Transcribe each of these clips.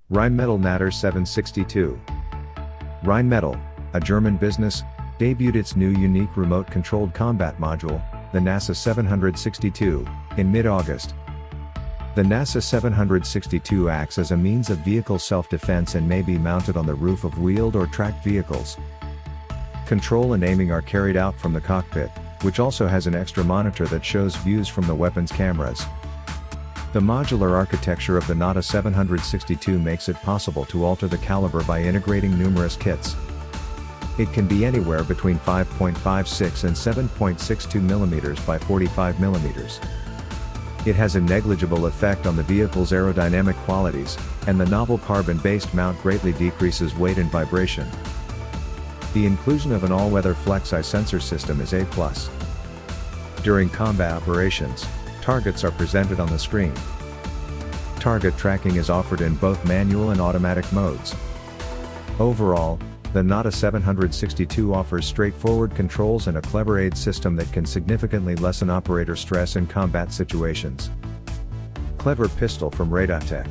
Rheinmetall Natter 762. Rheinmetall, a German business, debuted its new unique remote-controlled combat module, the NASA 762, in mid-August. The NASA 762 acts as a means of vehicle self-defense and may be mounted on the roof of wheeled or tracked vehicles. Control and aiming are carried out from the cockpit, which also has an extra monitor that shows views from the weapon's cameras. The modular architecture of the NASA 762 makes it possible to alter the caliber by integrating numerous kits. It can be anywhere between 5.56 and 7.62 mm by 45 mm. It has a negligible effect on the vehicle's aerodynamic qualities, and the novel carbon-based mount greatly decreases weight and vibration. The inclusion of an all-weather flex-eye sensor system is A+. During combat operations, targets are presented on the screen. Target tracking is offered in both manual and automatic modes. Overall, the NASA 762 offers straightforward controls and a clever aid system that can significantly lessen operator stress in combat situations. Clever pistol from Kel-Tec.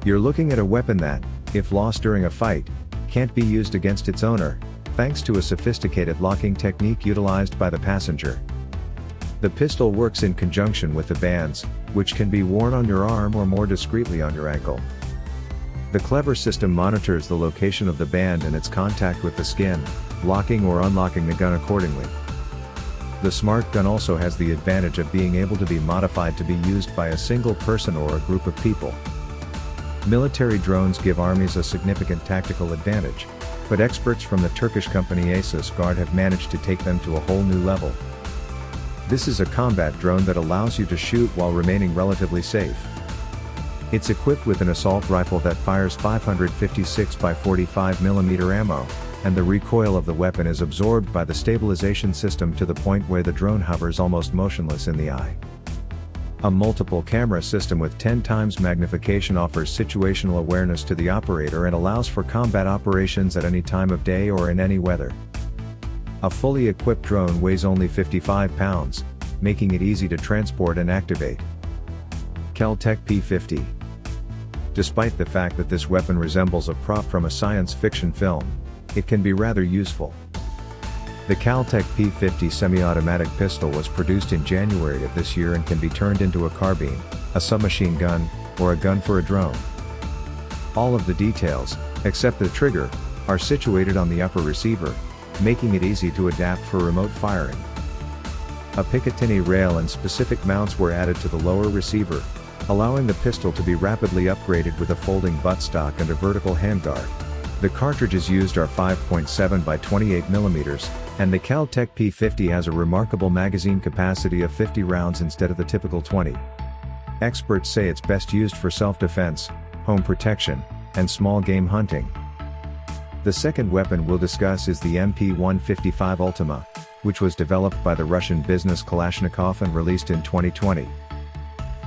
You're looking at a weapon that, if lost during a fight, can't be used against its owner, thanks to a sophisticated locking technique utilized by the passenger. The pistol works in conjunction with the bands, which can be worn on your arm or more discreetly on your ankle. The clever system monitors the location of the band and its contact with the skin, locking or unlocking the gun accordingly. The smart gun also has the advantage of being able to be modified to be used by a single person or a group of people. Military drones give armies a significant tactical advantage, but experts from the Turkish company Asus Guard have managed to take them to a whole new level. This is a combat drone that allows you to shoot while remaining relatively safe. It's equipped with an assault rifle that fires 556 by 45 mm ammo, and the recoil of the weapon is absorbed by the stabilization system to the point where the drone hovers almost motionless in the eye. A multiple camera system with 10 times magnification offers situational awareness to the operator and allows for combat operations at any time of day or in any weather. A fully equipped drone weighs only 55 pounds, making it easy to transport and activate. Kel-Tec P50. Despite the fact that this weapon resembles a prop from a science fiction film, it can be rather useful. The Kel-Tec P50 semi-automatic pistol was produced in January of this year and can be turned into a carbine, a submachine gun, or a gun for a drone. All of the details, except the trigger, are situated on the upper receiver, making it easy to adapt for remote firing. A Picatinny rail and specific mounts were added to the lower receiver, allowing the pistol to be rapidly upgraded with a folding buttstock and a vertical handguard. The cartridges used are 5.7 by 28 mm, and the Kel-Tec P50 has a remarkable magazine capacity of 50 rounds instead of the typical 20. Experts say it's best used for self-defense, home protection, and small game hunting. The second weapon we'll discuss is the MP155 Ultima, which was developed by the Russian business Kalashnikov and released in 2020.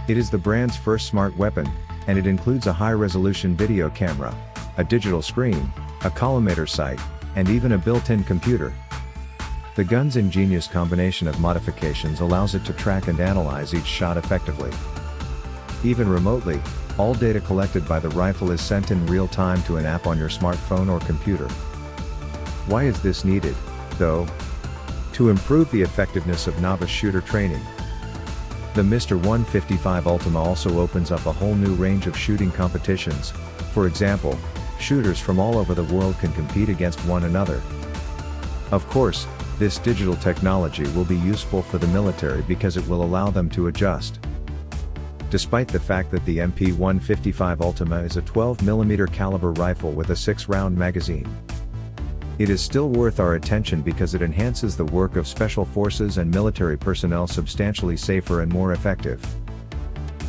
It is the brand's first smart weapon, and it includes a high-resolution video camera, a digital screen, a collimator sight, and even a built-in computer. The gun's ingenious combination of modifications allows it to track and analyze each shot effectively. Even remotely, all data collected by the rifle is sent in real time to an app on your smartphone or computer. Why is this needed, though? To improve the effectiveness of novice shooter training. The Mr. 155 Ultima also opens up a whole new range of shooting competitions. For example, shooters from all over the world can compete against one another. Of course, this digital technology will be useful for the military because it will allow them to adjust. Despite the fact that the MP155 Ultima is a 12mm caliber rifle with a 6-round magazine, it is still worth our attention because it enhances the work of special forces and military personnel substantially safer and more effective.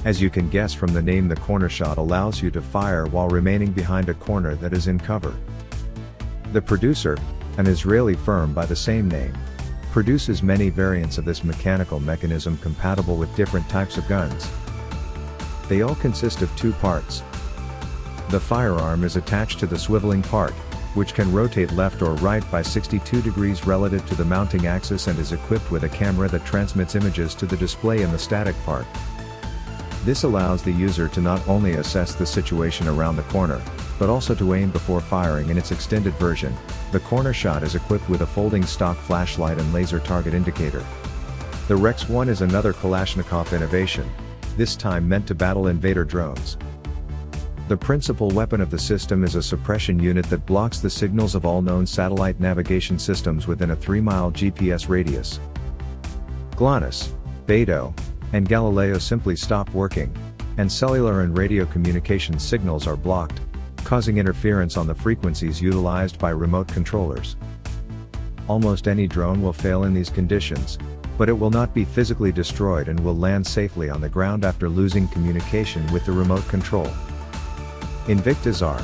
As you can guess from the name, the corner shot allows you to fire while remaining behind a corner that is in cover. The producer, an Israeli firm by the same name, produces many variants of this mechanical mechanism compatible with different types of guns. They all consist of two parts. The firearm is attached to the swiveling part, which can rotate left or right by 62 degrees relative to the mounting axis and is equipped with a camera that transmits images to the display in the static part. This allows the user to not only assess the situation around the corner, but also to aim before firing. In its extended version, the corner shot is equipped with a folding stock flashlight and laser target indicator. The Rex 1 is another Kalashnikov innovation, this time meant to battle invader drones. The principal weapon of the system is a suppression unit that blocks the signals of all known satellite navigation systems within a 3-mile GPS radius. GLONASS, Beidou, and Galileo simply stop working, and cellular and radio communication signals are blocked, causing interference on the frequencies utilized by remote controllers. Almost any drone will fail in these conditions, but it will not be physically destroyed and will land safely on the ground after losing communication with the remote control. Invicta's are.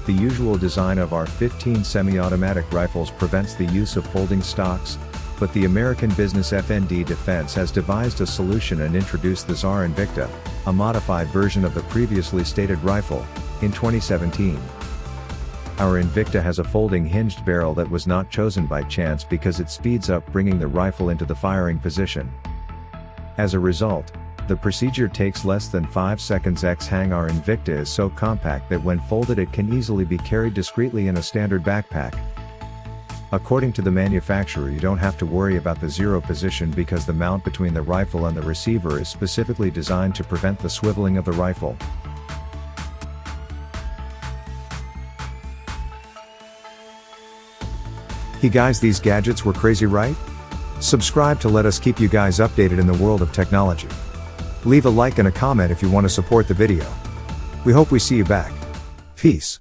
The usual design of R-15 semi-automatic rifles prevents the use of folding stocks, but the American business FND Defense has devised a solution and introduced the ZAR Invicta, a modified version of the previously stated rifle, in 2017. Our Invicta has a folding hinged barrel that was not chosen by chance because it speeds up bringing the rifle into the firing position. As a result, the procedure takes less than 5 seconds. Our Invicta is so compact that when folded it can easily be carried discreetly in a standard backpack. According to the manufacturer, you don't have to worry about the zero position because the mount between the rifle and the receiver is specifically designed to prevent the swiveling of the rifle. Hey guys, these gadgets were crazy, right? Subscribe to let us keep you guys updated in the world of technology. Leave a like and a comment if you want to support the video. We hope we see you back. Peace.